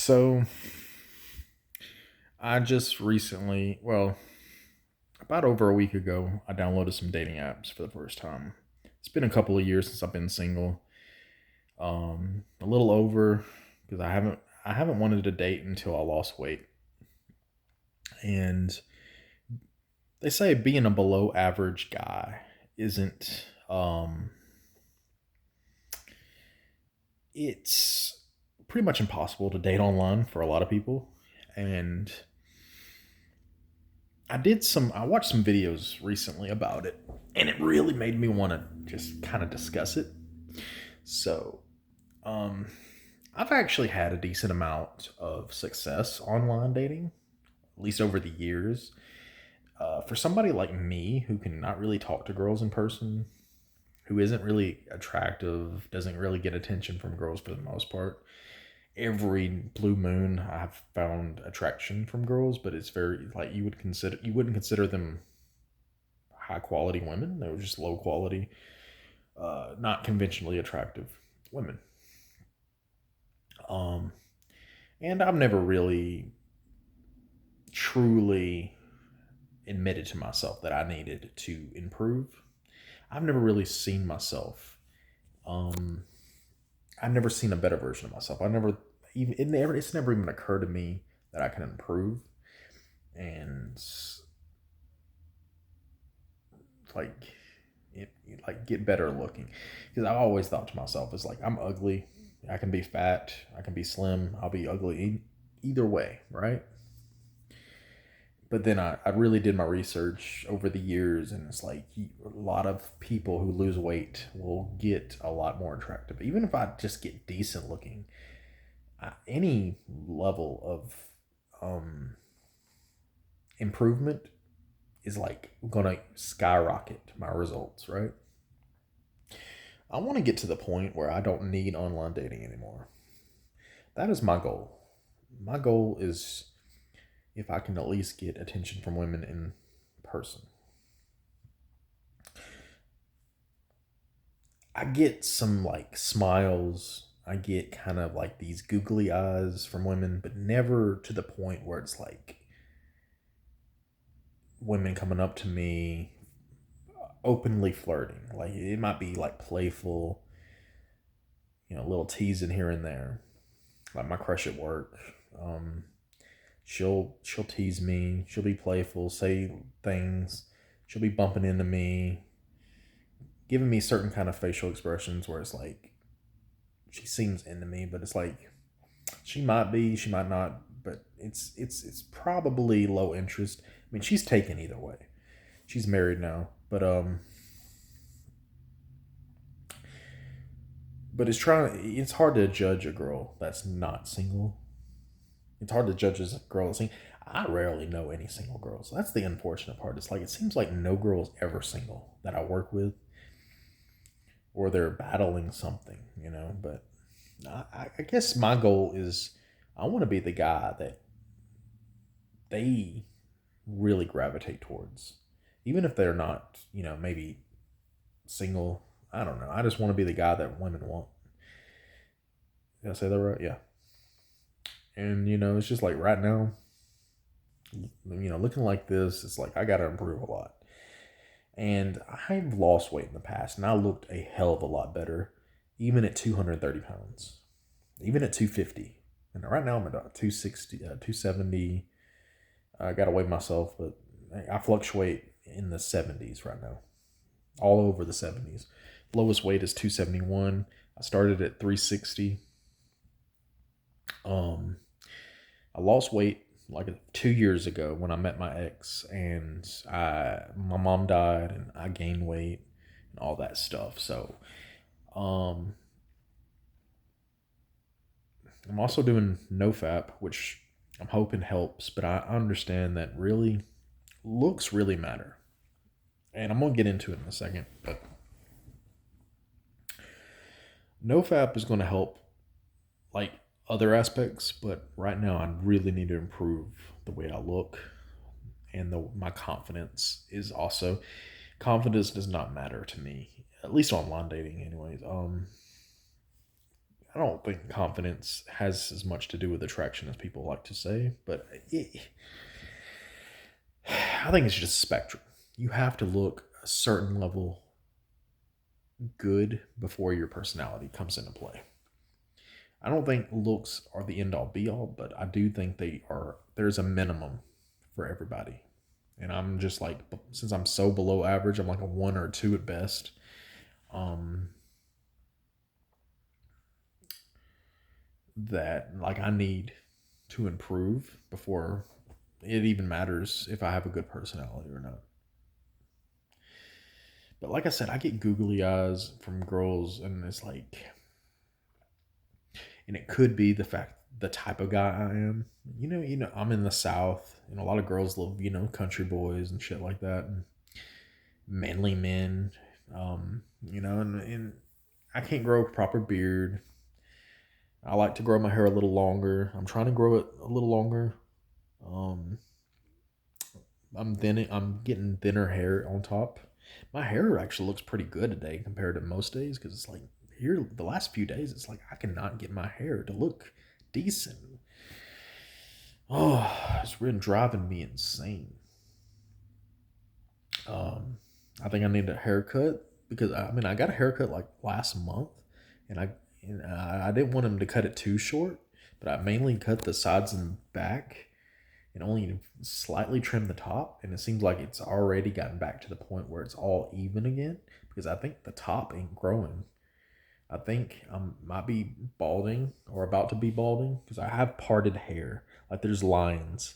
So I just recently, about over a week ago, I downloaded some dating apps for the first time. It's been a couple of years since I've been single. A little over because I haven't wanted to date until I lost weight. And they say being a below average guy isn't it's pretty much impossible to date online for a lot of people. And I watched some videos recently about it, and it really made me want to just kind of discuss it. So, um, I've actually had a decent amount of success online dating, at least over the years. For somebody like me who can not really talk to girls in person, who isn't really attractive, doesn't really get attention from girls for the most part. Every blue moon, I've found attraction from girls, but it's very like you wouldn't consider them high quality women. They were just low quality, not conventionally attractive women. Um, and I've never really truly admitted to myself that I needed to improve. I've never really seen myself. Um, I've never seen a better version of myself. It's never even occurred to me that I can improve and like like get better looking, because I always thought to myself, it's like I'm ugly. I can be fat, I can be slim, I'll be ugly either way, right? But then I really did my research over the years, and it's like a lot of people who lose weight will get a lot more attractive even if I just get decent looking. Any level of um improvement is like gonna skyrocket my results, right? I want to get to the point where I don't need online dating anymore. That is my goal. My goal is if I can at least get attention from women in person. I get some like smiles. I get kind of like these googly eyes from women, but never to the point where it's like women coming up to me openly flirting. Like it might be like playful, a little teasing here and there. Like my crush at work. Um, she'll tease me. She'll be playful, say things. She'll be bumping into me, giving me certain kind of facial expressions where it's like she seems into me, but it's like she might be, she might not, but it's probably low interest. I mean, she's taken either way. She's married now, but it's hard to judge a girl that's not single. It's hard to judge as a girl that's single. I rarely know any single girls. That's the unfortunate part. It's like it seems like no girl's ever single that I work with, or they're battling something, But I guess my goal is I want to be the guy that they really gravitate towards, even if they're not, maybe single. I don't know. I just want to be the guy that women want. Did I say that right? Yeah. And it's just like right now, looking like this, it's like I got to improve a lot. And I've lost weight in the past, and I looked a hell of a lot better, even at 230 pounds, even at 250. And right now I'm at 260, 270. I got to weigh myself, but I fluctuate in the 70s right now, all over the 70s. Lowest weight is 271. I started at 360. Um, I lost weight like 2 years ago when I met my ex, and my mom died, and I gained weight and all that stuff. So, um, I'm also doing NoFap, which I'm hoping helps, but I understand that really looks really matter, and I'm gonna get into it in a second. But NoFap is gonna help like other aspects, but right now I really need to improve the way I look, and my confidence is also confidence does not matter to me, at least online dating anyways. I don't think confidence has as much to do with attraction as people like to say, but I think it's just a spectrum. You have to look a certain level good before your personality comes into play. I don't think looks are the end all be all, but I do think they are. There's a minimum for everybody, and I'm just like, since I'm so below average, I'm like a one or two at best. Um, that like I need to improve before it even matters if I have a good personality or not. But like I said, I get googly eyes from girls, and it's like, and it could be the fact the type of guy I am. I'm in the South, and a lot of girls love country boys and shit like that, and manly men. And I can't grow a proper beard. I like to grow my hair a little longer. I'm trying to grow it a little longer. Um, I'm thin. I'm getting thinner hair on top. My hair actually looks pretty good today compared to most days because it's like here the last few days it's like I cannot get my hair to look decent. Oh, it's been driving me insane. Um, I think I need a haircut because I got a haircut like last month, and I didn't want him to cut it too short, but I mainly cut the sides and back and only slightly trim the top. And it seems like it's already gotten back to the point where it's all even again because I think the top ain't growing. I think I might be balding or about to be balding because I have parted hair. Like there's lines,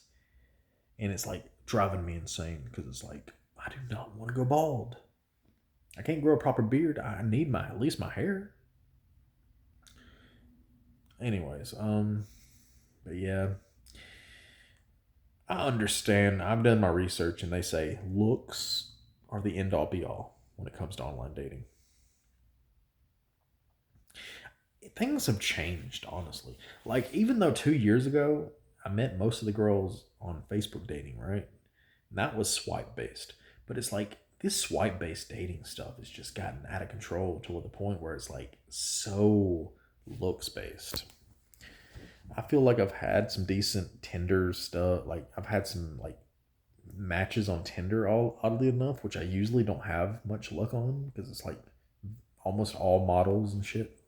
and it's like driving me insane because it's like I do not want to go bald. I can't grow a proper beard. I need my at least my hair. Anyways, but yeah, I understand. I've done my research, and they say looks are the end all be all when it comes to online dating. Things have changed, honestly. Like, even though 2 years ago, I met most of the girls on Facebook dating, right? And that was swipe based. But it's like, this swipe based dating stuff has just gotten out of control to the point where it's like so looks based. I feel like I've had some decent Tinder stuff. Like, I've had some, like, matches on Tinder, all oddly enough, which I usually don't have much luck on because it's like almost all models and shit.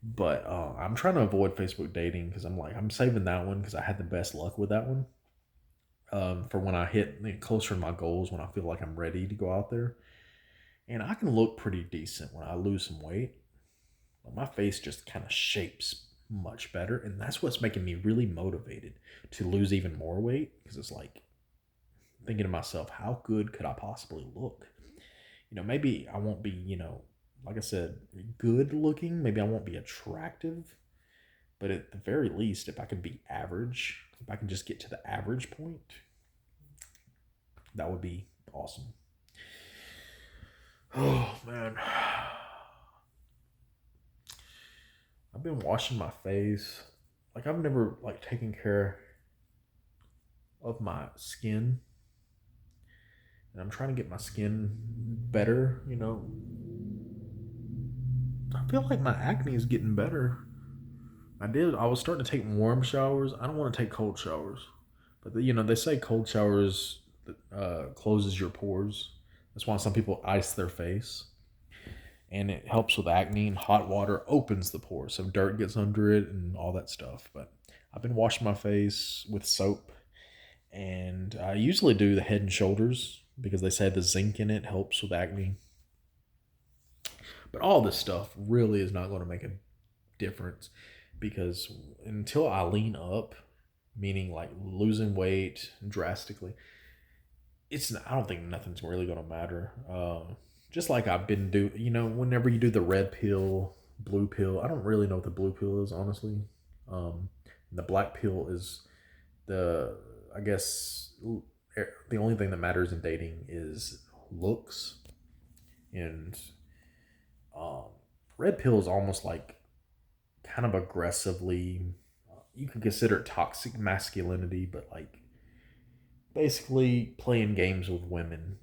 But I'm trying to avoid Facebook dating because I'm saving that one because I had the best luck with that one. For when I hit closer to my goals, when I feel like I'm ready to go out there, and I can look pretty decent when I lose some weight. Like my face just kind of shapes much better, and that's what's making me really motivated to lose even more weight because it's like thinking to myself, how good could I possibly look? Maybe I won't be, like I said, good looking. Maybe I won't be attractive, but at the very least, if I can be average, if I can just get to the average point, that would be awesome. Oh man, I've been washing my face. Like I've never like taken care of my skin, and I'm trying to get my skin better. I feel like my acne is getting better. I was starting to take warm showers. I don't want to take cold showers, but they say cold showers closes your pores. That's why some people ice their face, and it helps with acne. And hot water opens the pores, so dirt gets under it and all that stuff. But I've been washing my face with soap, and I usually do the Head and Shoulders because they say the zinc in it helps with acne. But all this stuff really is not going to make a difference because until I lean up, meaning like losing weight drastically, I don't think nothing's really gonna matter. Just like I've been whenever you do the red pill, blue pill, I don't really know what the blue pill is honestly. The black pill is the I guess the only thing that matters in dating is looks, and um, red pill is almost like kind of aggressively. You can consider it toxic masculinity, but like basically playing games with women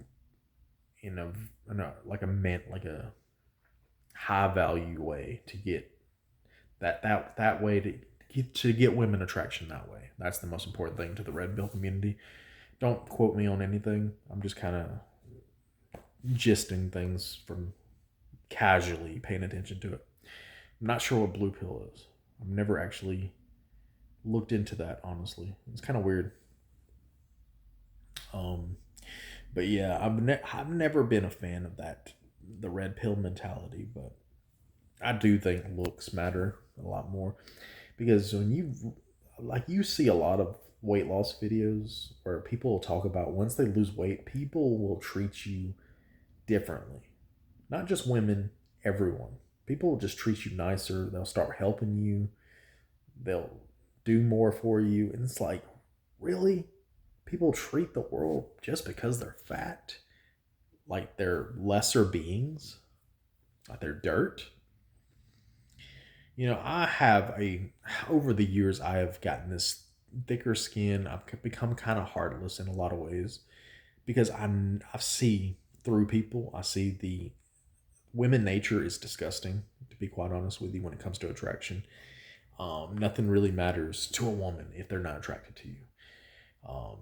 in a like a high value way to get That way to get women attraction that way. That's the most important thing to the red pill community. Don't quote me on anything. I'm just kind of gisting things from casually paying attention to it. I'm not sure what blue pill is. I've never actually looked into that, honestly. It's kind of weird. Um, but yeah, I've never been a fan of that, the red pill mentality. But I do think looks matter a lot more, because when you see a lot of weight loss videos where people will talk about once they lose weight, people will treat you differently. Not just women, everyone. People will just treat you nicer. They'll start helping you. They'll do more for you. And it's like, really? People treat the world just because they're fat like they're lesser beings, like they're dirt. Over the years, I have gotten this thicker skin. I've become kind of heartless in a lot of ways because I see through people. I see the women nature is disgusting, to be quite honest with you, when it comes to attraction. Nothing really matters to a woman if they're not attracted to you. Um,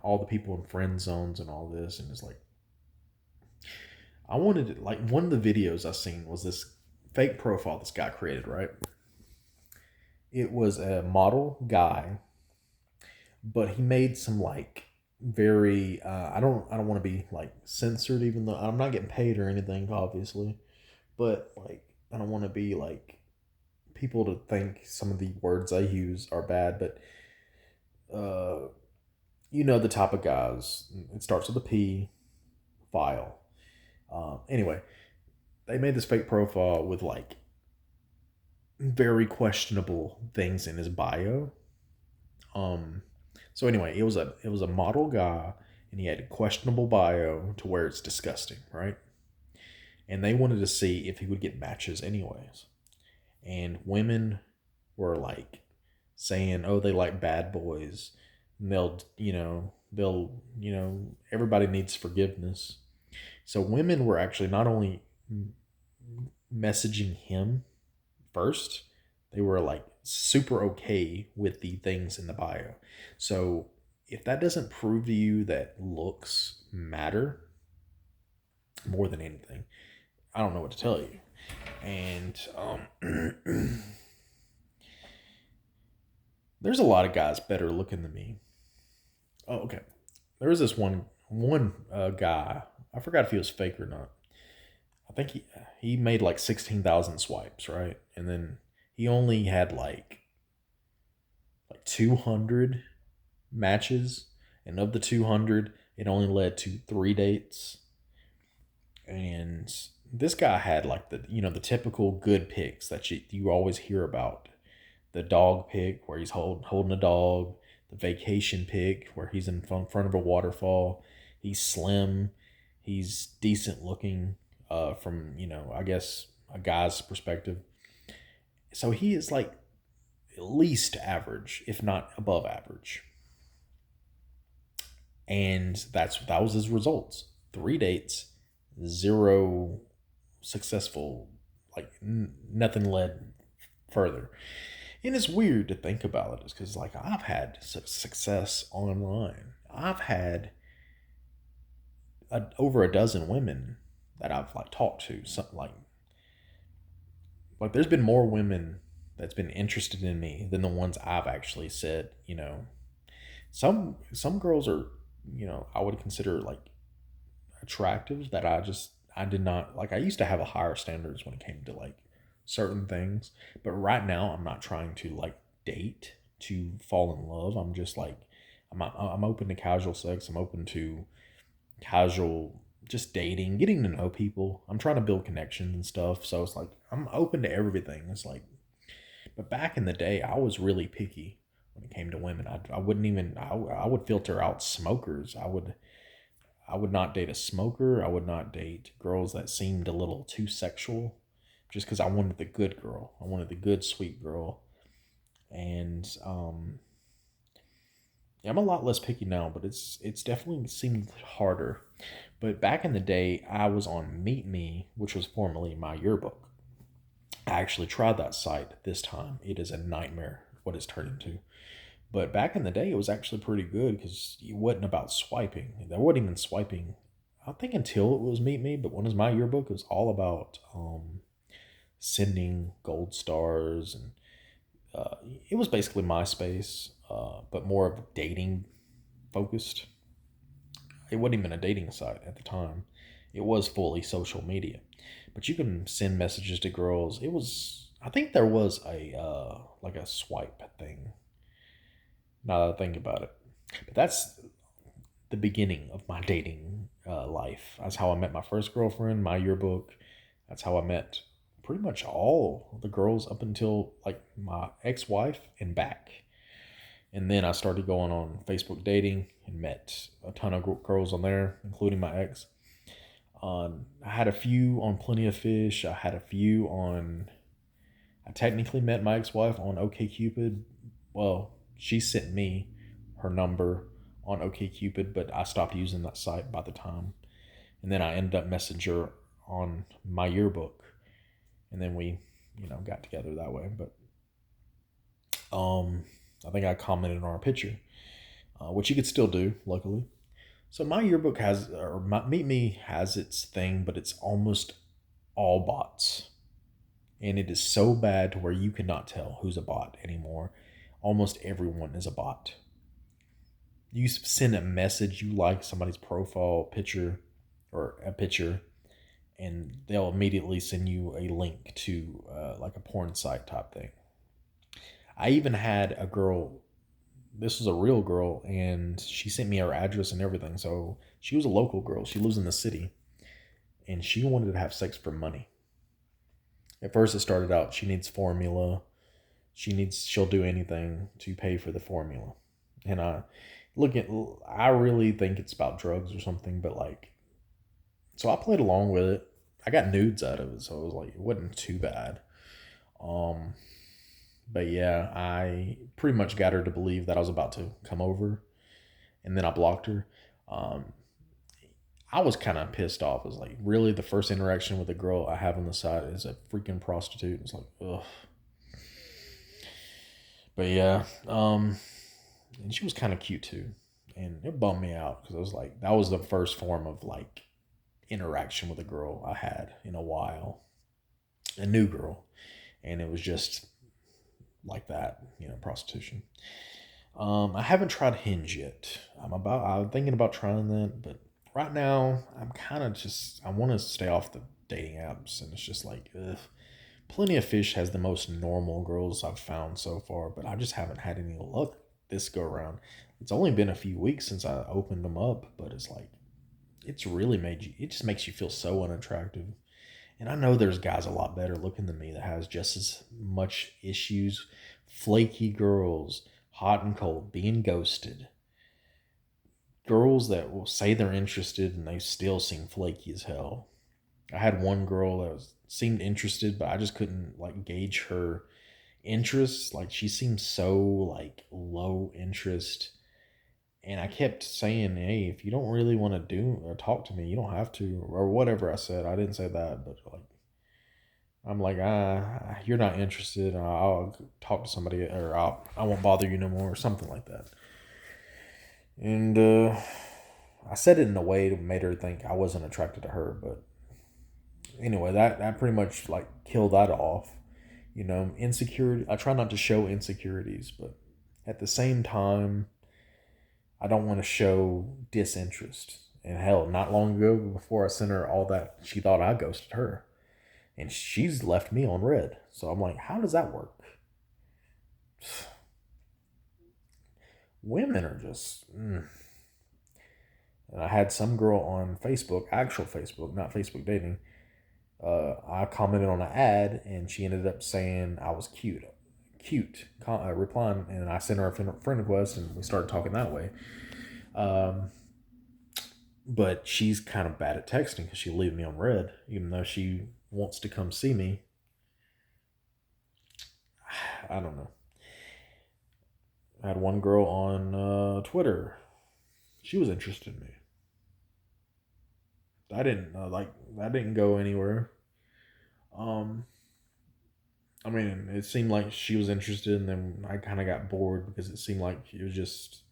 all the people in friend zones and all this, and it's like I wanted it. Like one of the videos I seen was this fake profile this guy created. Right, it was a model guy, but he made some like very. I don't want to be like censored, even though I'm not getting paid or anything, obviously. But like I don't want to be like people to think some of the words I use are bad, but uh, the type of guys. It starts with a P. File. Anyway, they made this fake profile with like very questionable things in his bio. Um, so anyway, it was a model guy, and he had a questionable bio to where it's disgusting, right? And they wanted to see if he would get matches anyways. And women were like saying, "Oh, they like bad boys." And everybody needs forgiveness. So women were actually not only messaging him first, they were like super okay with the things in the bio. So if that doesn't prove to you that looks matter more than anything, I don't know what to tell you. And there's a lot of guys better looking than me. Oh, okay. There was this one guy. I forgot if he was fake or not. I think he made like 16,000 swipes, right? And then he only had like 200 matches, and of the 200, it only led to 3 dates. And this guy had like the typical good pics that you always hear about. The dog pic where he's holding a dog, the vacation pic where he's in front of a waterfall. He's slim, he's decent looking from, I guess a guy's perspective. So he is like at least average, if not above average. And that was his results. 3 dates, zero successful, like nothing led further. And it's weird to think about it, because like I've had success online. I've had over a dozen women that I've like talked to. Something like there's been more women that's been interested in me than the ones I've actually said. Some girls are, I would consider like attractive that I did not like. I used to have a higher standards when it came to like certain things, but right now I'm not trying to like date to fall in love. I'm just like I'm open to casual sex. I'm open to casual just dating, getting to know people. I'm trying to build connections and stuff. So it's like I'm open to everything. It's like, but back in the day, I was really picky when it came to women. I wouldn't even I would filter out smokers. I would not date a smoker. I would not date girls that seemed a little too sexual, just because I wanted the good girl. I wanted the good, sweet girl. And yeah, I'm a lot less picky now, but it's definitely seemed harder. But back in the day, I was on Meet Me, which was formerly My Yearbook. I actually tried that site this time. It is a nightmare what it's turned into. But back in the day, it was actually pretty good because it wasn't about swiping. There wasn't even swiping, I think, until it was Meet Me. But when it was My Yearbook, it was all about sending gold stars. And it was basically MySpace, but more of dating focused. It wasn't even a dating site at the time. It was fully social media. But you can send messages to girls. It was, I think there was a like a swipe thing. Now that I think about it, but that's the beginning of my dating life. That's how I met my first girlfriend. My Yearbook. That's how I met pretty much all the girls up until like my ex-wife and back. And then I started going on Facebook dating and met a ton of girls on there, including my ex. I had a few on Plenty of Fish. I had a few on. I technically met my ex-wife on OkCupid. Well, she sent me her number on OkCupid, but I stopped using that site by the time. And then I ended up Messenger on My Yearbook, and then we, got together that way. But I think I commented on our picture, which you could still do, luckily. So My Yearbook has, or Meet Me has its thing, but it's almost all bots. And it is so bad to where you cannot tell who's a bot anymore. Almost everyone is a bot. You send a message, you like somebody's profile picture or a picture, and they'll immediately send you a link to like a porn site type thing. I even had a girl, this was a real girl, and she sent me her address and everything. So she was a local girl. She lives in the city, and she wanted to have sex for money. At first, it started out she needs formula. She'll do anything to pay for the formula. And I really think it's about drugs or something, but like, so I played along with it. I got nudes out of it, so it was like, it wasn't too bad. Um, but yeah, I pretty much got her to believe that I was about to come over, and then I blocked her. Um, I was kind of pissed off. It was like, really, the first interaction with a girl I have on the side is a freaking prostitute. It's like, ugh. But yeah, and she was kind of cute too, and it bummed me out because I was like, that was the first form of like interaction with a girl I had in a while, a new girl, and it was just like that, prostitution. I haven't tried Hinge yet. I'm thinking about trying that, but right now I'm kind of just I want to stay off the dating apps, and it's just like, ugh. Plenty of Fish has the most normal girls I've found so far, but I just haven't had any luck this go around. It's only been a few weeks since I opened them up, but it's like it's really made you. It just makes you feel so unattractive. And I know there's guys a lot better looking than me that has just as much issues. Flaky girls, hot and cold, being ghosted. Girls that will say they're interested and they still seem flaky as hell. I had one girl that seemed interested, but I just couldn't like gauge her interest. Like she seemed so like low interest, and I kept saying, "Hey, if you don't really want to do or talk to me, you don't have to," or whatever I said. I didn't say that, but like I'm like, you're not interested. I'll talk to somebody, or I won't bother you no more, or something like that. And I said it in a way that made her think I wasn't attracted to her, but anyway, that pretty much like killed that off. Insecurity. I try not to show insecurities, but at the same time, I don't want to show disinterest. And hell, not long ago, before I sent her all that, she thought I ghosted her, and she's left me on red. So I'm like, how does that work? Women are just. And I had some girl on Facebook, actual Facebook, not Facebook dating. I commented on an ad, and she ended up saying I was replying, and I sent her a friend request, and we started talking that way. But she's kind of bad at texting because she leave me on red, even though she wants to come see me. I don't know. I had one girl on Twitter. She was interested in me. I didn't like that didn't go anywhere. Um, I mean, it seemed like she was interested, and then I kind of got bored because it seemed like it was just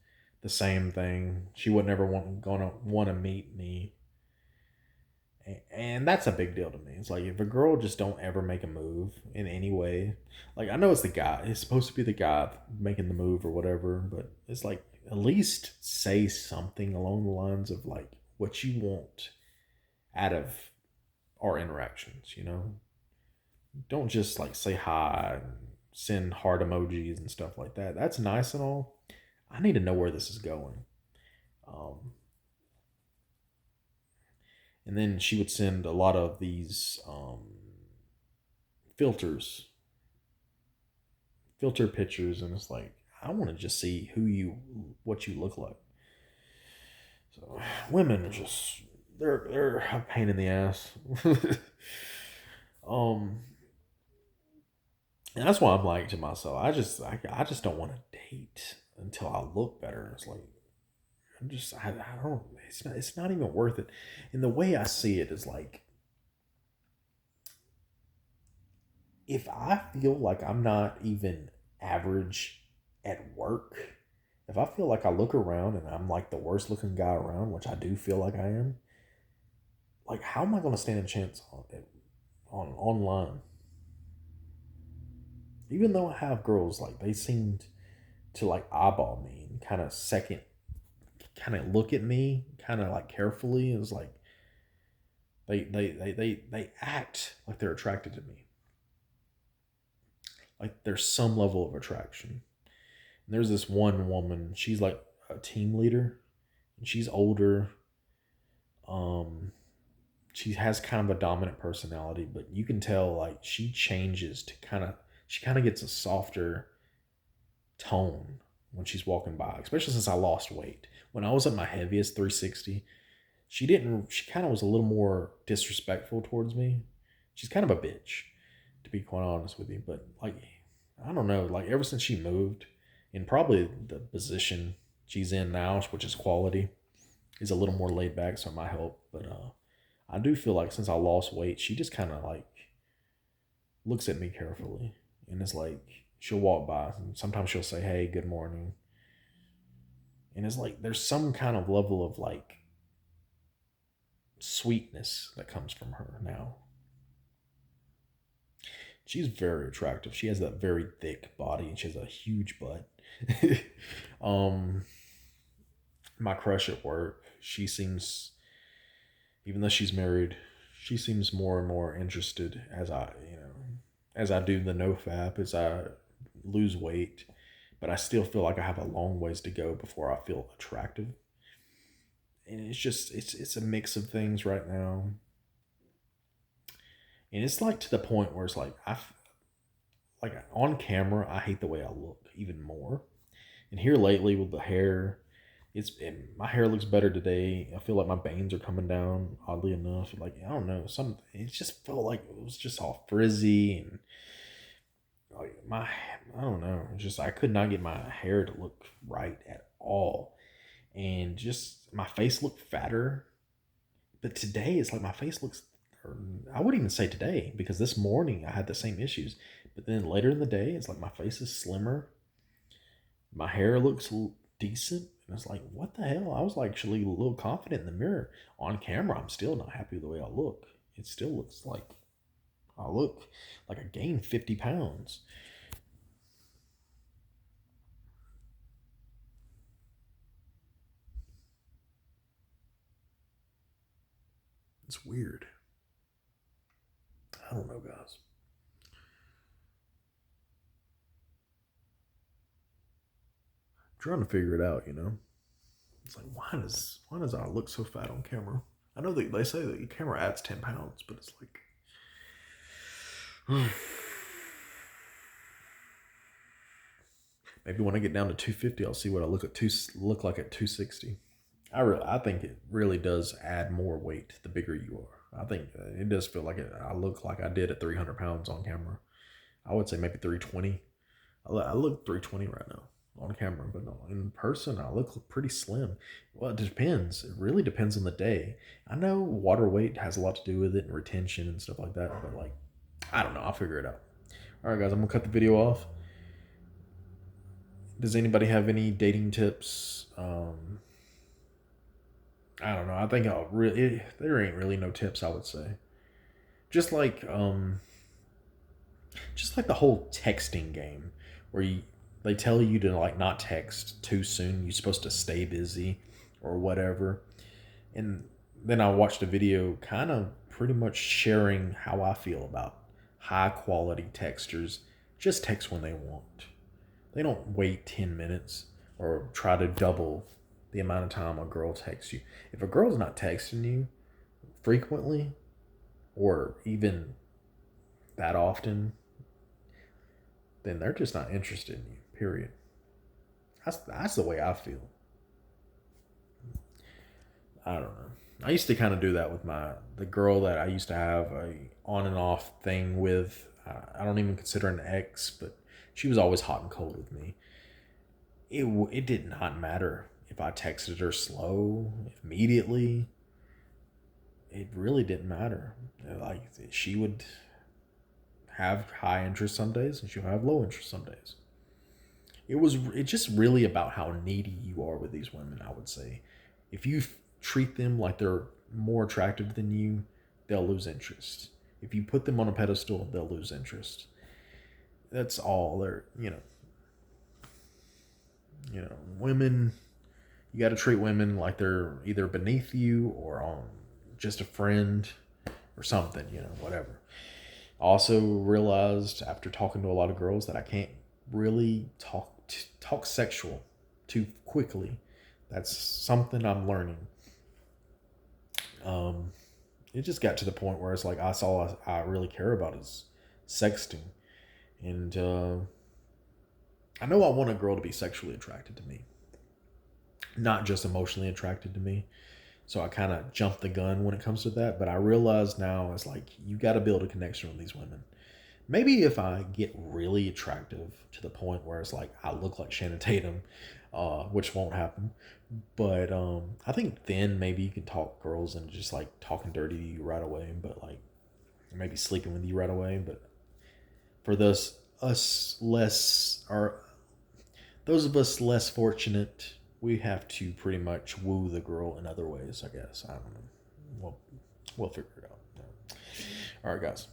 the same thing. She would never gonna want to meet me, and that's a big deal to me. It's like if a girl just don't ever make a move in any way, like I know it's the guy, it's supposed to be the guy making the move or whatever, but it's like at least say something along the lines of like what you want out of our interactions. Don't just like say hi and send heart emojis and stuff like that. That's nice and all. I need to know where this is going. Um, and then she would send a lot of these filters, filter pictures, and it's like I want to just see what you look like. So women are just they're a pain in the ass. um, and that's why I'm like to myself, I just don't want to date until I look better. It's like I don't it's not even worth it. And the way I see it is like if I feel like I'm not even average at work, if I feel like I look around and I'm like the worst looking guy around, which I do feel like I am, like how am I going to stand a chance on online? Even though I have girls like they seemed to like eyeball me and kind of look at me kind of like carefully. It was like they act like they're attracted to me. Like there's some level of attraction. And there's this one woman, she's like a team leader and she's older. Um she has kind of a dominant personality, but you can tell like she kind of gets a softer tone when she's walking by, especially since I lost weight. When I was at my heaviest 360, she kind of was a little more disrespectful towards me. She's kind of a bitch, to be quite honest with you. But like, I don't know, like ever since she moved, and probably the position she's in now, which is quality, is a little more laid back, so it might help. But I do feel like since I lost weight, she just kind of like looks at me carefully, and it's like she'll walk by, and sometimes she'll say, "Hey, good morning," and it's like there's some kind of level of like sweetness that comes from her now. She's very attractive. She has that very thick body and she has a huge butt. um, my crush at work, she seems, even though she's married, she seems more and more interested as I do the NoFap, as I lose weight. But I still feel like I have a long ways to go before I feel attractive. And it's a mix of things right now. And it's like to the point where it's like like on camera, I hate the way I look even more. And here lately with the hair, my hair looks better today. I feel like my bangs are coming down. Oddly enough, like I don't know, it just felt like it was just all frizzy and like I don't know. Just I could not get my hair to look right at all, and just my face looked fatter. But today it's like my face looks. Or I wouldn't even say today because this morning I had the same issues. But then later in the day, it's like my face is slimmer. My hair looks decent. And it's like, what the hell? I was like actually a little confident in the mirror. On camera, I'm still not happy with the way I look. It still looks like I look like I gained 50 pounds. It's weird. I don't know, guys. I'm trying to figure it out. It's like why does I look so fat on camera? I know that they say that your camera adds 10 pounds, but it's like maybe when I get down to 250, I'll see what I look like at 260. I think it really does add more weight the bigger you are. I think it does feel like I look like I did at 300 pounds on camera. I would say maybe 320. I look 320 right now. on camera, but no, in person, I look pretty slim. Well, it depends. It really depends on the day. I know water weight has a lot to do with it and retention and stuff like that, but like, I don't know. I'll figure it out. All right, guys, I'm gonna cut the video off. Does anybody have any dating tips? I don't know. I think there ain't really no tips. I would say just like the whole texting game where they tell you to like not text too soon. You're supposed to stay busy or whatever. And then I watched a video kind of pretty much sharing how I feel about high quality texters. Just text when they want. They don't wait 10 minutes or try to double the amount of time a girl texts you. If a girl's not texting you frequently or even that often, then they're just not interested in you, period. That's the way I feel. I don't know. I used to kind of do that with the girl that I used to have a on and off thing with. I don't even consider an ex, but she was always hot and cold with me. It did not matter if I texted her slow immediately. It really didn't matter. Like she would have high interest some days, and she'll have low interest some days. It's just really about how needy you are with these women. I would say, if you treat them like they're more attractive than you, they'll lose interest. If you put them on a pedestal, they'll lose interest. That's all. Women. You got to treat women like they're either beneath you or on just a friend or something. Whatever. I also realized after talking to a lot of girls that I can't really talk sexual too quickly. That's something I'm learning. It just got to the point where it's like I really care about is sexting, and I know I want a girl to be sexually attracted to me, not just emotionally attracted to me. So I kind of jumped the gun when it comes to that. But I realize now it's like you got to build a connection with these women. Maybe if I get really attractive to the point where it's like I look like Shannon Tatum, which won't happen. But I think then maybe you can talk girls and just like talking dirty to you right away, but like maybe sleeping with you right away. But for those of us less fortunate, we have to pretty much woo the girl in other ways. I guess I don't know. We'll figure it out. All right, guys.